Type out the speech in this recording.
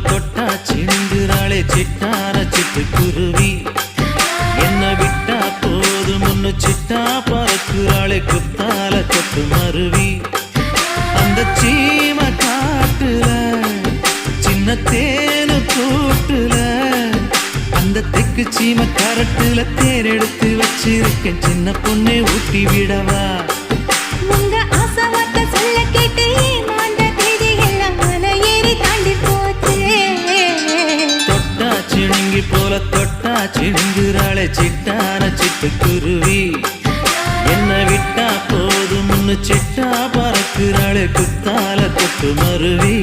தொட்டா சிந்துறாளே சிட்டார சிட்டுக்குருவி. என்ன விட்டா போதும் முன்னு சிட்டா பறக்குறாளே குத்தால கொட்டு மருவி. அந்த சீம காட்டுல சின்ன தேனு கூட்டுல அந்த தெக்கு சீம கரட்டுல தேர் எடுத்து வச்சிருக்கேன் சின்ன பொண்ணே ஊட்டி விடவா. உங்க ஆசவார்த்தை சொல்ல கேட்டு ஏமாந்த தேதி எல்லாம் மலை ஏறி தாண்டி போச்சு. தொட்டா சிணுங்கி போல தொட்டா சிணுங்குறாளே சிட்டான சிட்டுக்குருவி. என்ன விட்டா போதும் முன்னு சிட்டா பறக்குறாளே குத்தால கொட்டு மருவி.